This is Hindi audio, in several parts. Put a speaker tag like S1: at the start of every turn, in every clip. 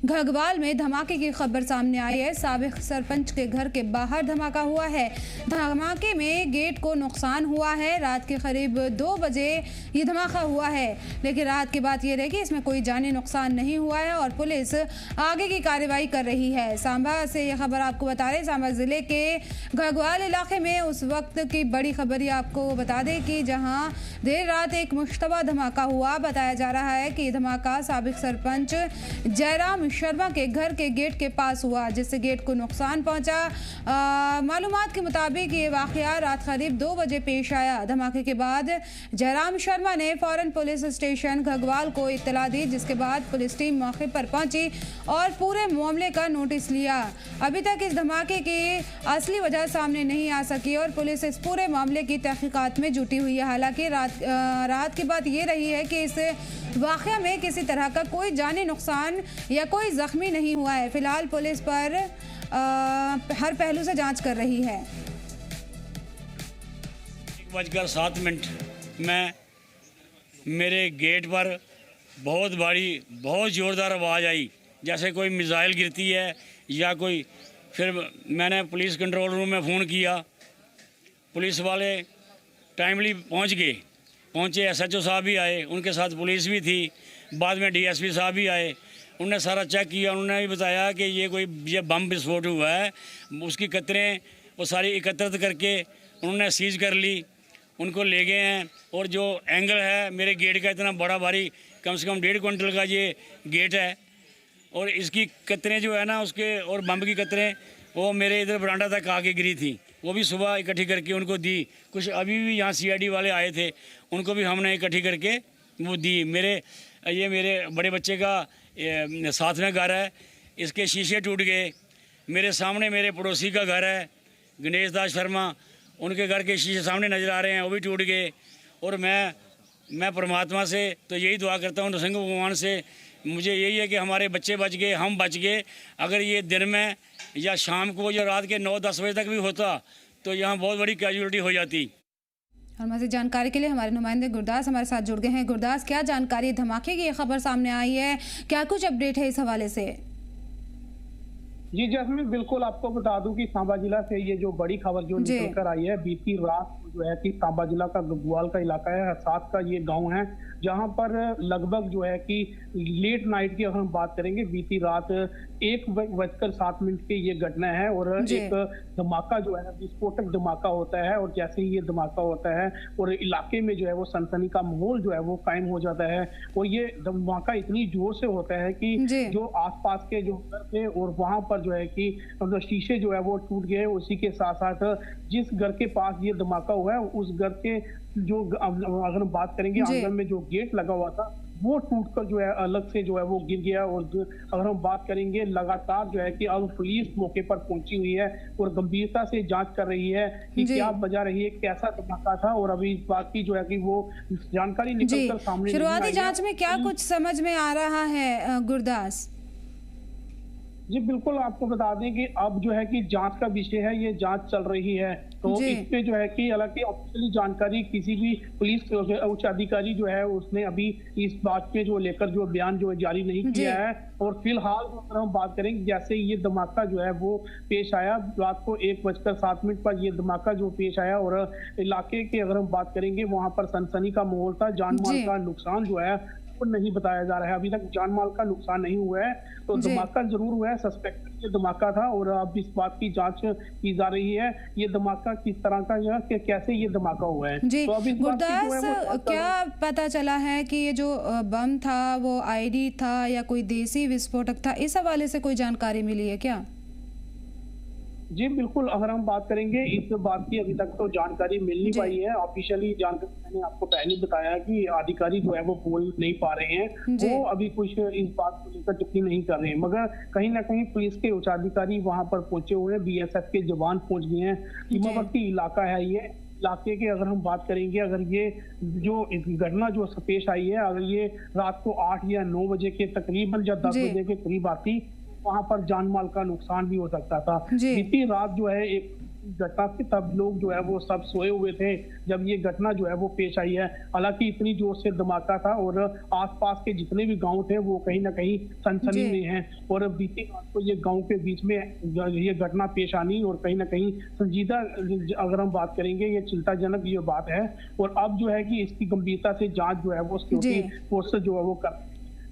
S1: घगवाल में धमाके की खबर सामने आई है। साबिक सरपंच के घर के बाहर धमाका हुआ है। धमाके में गेट को नुकसान हुआ है। रात के करीब 2 बजे ये धमाका हुआ है, लेकिन रात की बात ये रही कि इसमें कोई जानी नुकसान नहीं हुआ है और पुलिस आगे की कार्रवाई कर रही है। सांबा से यह खबर आपको बता रहे, सांबा जिले के घगवाल इलाके में उस वक्त की बड़ी खबर ये आपको बता दें कि जहां देर रात एक मुश्तबा धमाका हुआ। बताया जा रहा है कि धमाका साबिक सरपंच जयराम शर्मा के घर के गेट के पास हुआ, जिससे गेट को नुकसान पहुंचा। मालूमात के मुताबिक ये वाकया रात करीब 2 बजे पेश आया। धमाके के बाद जयराम शर्मा ने फौरन पुलिस स्टेशन घगवाल को इत्तला दी, जिसके बाद पुलिस टीम मौके पर पहुंची और पूरे मामले का नोटिस लिया। अभी तक इस धमाके की असली वजह सामने नहीं आ सकी और पुलिस इस पूरे मामले की तहकीकात में जुटी हुई है। हालांकि रात की बात ये रही है कि इस वाकया में किसी तरह का कोई जानी नुकसान या कोई जख्मी नहीं हुआ है। फिलहाल पुलिस पर हर पहलू से जांच कर रही है।
S2: 1:07 में मेरे गेट पर बहुत ज़ोरदार आवाज़ आई, जैसे कोई मिसाइल गिरती है या कोई। फिर मैंने पुलिस कंट्रोल रूम में फ़ोन किया। पुलिस वाले टाइमली पहुँचे। SHO साहब भी आए, उनके साथ पुलिस भी थी। बाद में DSP साहब भी आए, उन्होंने सारा चेक किया। उन्होंने भी बताया कि ये बम विस्फोट हुआ है। उसकी कतरें वो सारी एकत्रित करके उन्होंने सीज कर ली, उनको ले गए हैं। और जो एंगल है मेरे गेट का, इतना बड़ा भारी, कम से कम 1.5 क्विंटल का ये गेट है। और इसकी कतरें जो है ना, उसके और बम की कतरें वो मेरे इधर बरांडा तक आके गिरी थी। वो भी सुबह इकट्ठी करके उनको दी। कुछ अभी भी यहाँ CID वाले आए थे, उनको भी हमने इकट्ठी करके वो दी। मेरे बड़े बच्चे का साथ में घर है, इसके शीशे टूट गए। मेरे सामने मेरे पड़ोसी का घर है, गणेश दास शर्मा, उनके घर के शीशे सामने नज़र आ रहे हैं, वो भी टूट गए। और मैं परमात्मा से तो यही दुआ करता हूँ, नृसिंह भगवान से, मुझे यही है कि हमारे बच्चे बच गए, हम बच गए। अगर ये दिन में या शाम को या रात के 9-10 बजे तक भी होता तो यहाँ बहुत बड़ी कैजुअलिटी हो जाती।
S1: और मज़ीद जानकारी के लिए हमारे नुमाइंदे गुरदास हमारे साथ जुड़ गए हैं। गुरदास, क्या जानकारी, धमाके की ये खबर सामने आई है, क्या कुछ अपडेट है इस हवाले से?
S3: जी जैस्मिन, बिल्कुल आपको बता दूं कि सांबा जिला से ये जो बड़ी खबर जो निकल कर आई है, बीती रात जो है कि सांबा जिला का घगवाल का इलाका है, हसात का ये गांव है, जहां पर लगभग जो है कि लेट नाइट की अगर हम बात करेंगे, बीती रात 1:07 की ये घटना है। और एक धमाका जो है, विस्फोटक धमाका होता है। और जैसे ही ये धमाका होता है और इलाके में जो है वो सनसनी का माहौल जो है वो कायम हो जाता है। और ये धमाका इतनी जोर से होता है कि जो आसपास के जो घर थे और वहां पर जो है कि मतलब शीशे जो है वो टूट गए। उसी के साथ साथ जिस घर के पास ये धमाका हुआ है, उस घर के जो अगर हम बात करेंगे, आंगन में जो गेट लगा हुआ था वो टूटकर जो है अलग से जो है वो गिर गया। और अगर हम बात करेंगे, लगातार जो है कि अब पुलिस मौके पर पहुंची हुई है और गंभीरता से जांच कर रही है कि क्या वजह रही है, कैसा धमाका था। और अभी इस बात की जो है कि वो जानकारी निकल कर सामने
S1: शुरुआती जांच में क्या कुछ समझ में आ रहा है गुरदास?
S3: जी बिल्कुल, आपको बता दें कि अब जो है कि जांच का विषय है, ये जांच चल रही है। तो इस पे जो है कि हालांकि ऑफिशियली जानकारी किसी भी पुलिस उच्च अधिकारी जो है उसने अभी इस बात पे जो लेकर जो बयान जो जारी नहीं किया है। और फिलहाल अगर हम बात करेंगे, जैसे ये धमाका जो है वो पेश आया रात को 1:07 पर ये धमाका जो पेश आया। और इलाके की अगर हम बात करेंगे, वहां पर सनसनी का माहौल था। जान माल का नुकसान जो है नहीं बताया जा रहा है, अभी तक जान माल का नुकसान नहीं हुआ है। तो धमाका जरूर हुआ है, सस्पेक्टेड ये धमाका था। और अब इस बात की जांच की जा रही है, ये धमाका किस तरह का है, कि कैसे ये धमाका हुआ है।
S1: जी।
S3: तो अभी
S1: गुरदास, क्या पता चला है कि ये जो बम था वो ID था या कोई देसी विस्फोटक था? इस हवाले से कोई जानकारी मिली है क्या?
S3: जी बिल्कुल, अगर हम बात करेंगे इस बात की, अभी तक तो जानकारी मिल नहीं पाई है। ऑफिशियली जानकारी मैंने आपको पहले बताया कि अधिकारी जो है वो बोल नहीं पा रहे हैं, वो अभी कुछ इस बात को लेकर टिप्पणी नहीं कर रहे हैं। मगर कहीं ना कहीं पुलिस के उच्चाधिकारी वहां पर पहुंचे हुए हैं, BSF के जवान पहुंच गए हैं। सीमावर्ती इलाका है ये। इलाके के अगर हम बात करेंगे, अगर ये जो घटना जो पेश आई है, अगर ये रात को 8 या 9 बजे के तकरीबन या 10 बजे के करीब आती, वहां पर जान माल का नुकसान भी हो सकता था। बीती रात जो है एक घटना थी तब लोग जो है वो सब सोए हुए थे जब ये घटना जो है वो पेश आई है। हालांकि इतनी जोर से धमाका था और आसपास के जितने भी गांव थे वो कहीं ना कहीं सनसनी में हैं और बीती रात को ये गांव के बीच में ये घटना पेश आनी और कहीं ना कहीं संजीदा अगर हम बात करेंगे ये चिंताजनक ये बात है। और अब जो है कि इसकी गंभीरता से जांच जो है वो सिक्योरिटी फोर्सेस जो है वो कर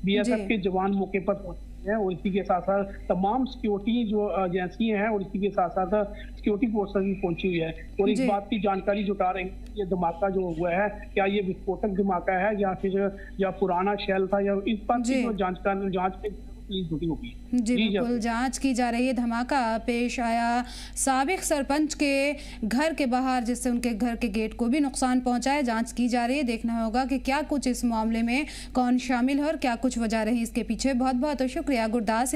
S3: बीएसएफ के जवान मौके पर पहुंचे हैं और इसी के साथ साथ तमाम सिक्योरिटी जो एजेंसियां हैं और इसी के साथ साथ सिक्योरिटी फोर्सेस भी पहुंची हुई है और इस बात की जानकारी जुटा रही है ये धमाका जो हुआ है क्या ये विस्फोटक धमाका है या फिर या पुराना शेल था या इस बात की जो जांच में जुटी होगी।
S1: जी बिल्कुल जांच की जा रही है। धमाका पेश आया साबिक सरपंच के घर के बाहर जिससे उनके घर के गेट को भी नुकसान पहुंचा है। जांच की जा रही है, देखना होगा कि क्या कुछ इस मामले में कौन शामिल है और क्या कुछ वजह रही इसके पीछे। बहुत बहुत शुक्रिया गुरदास।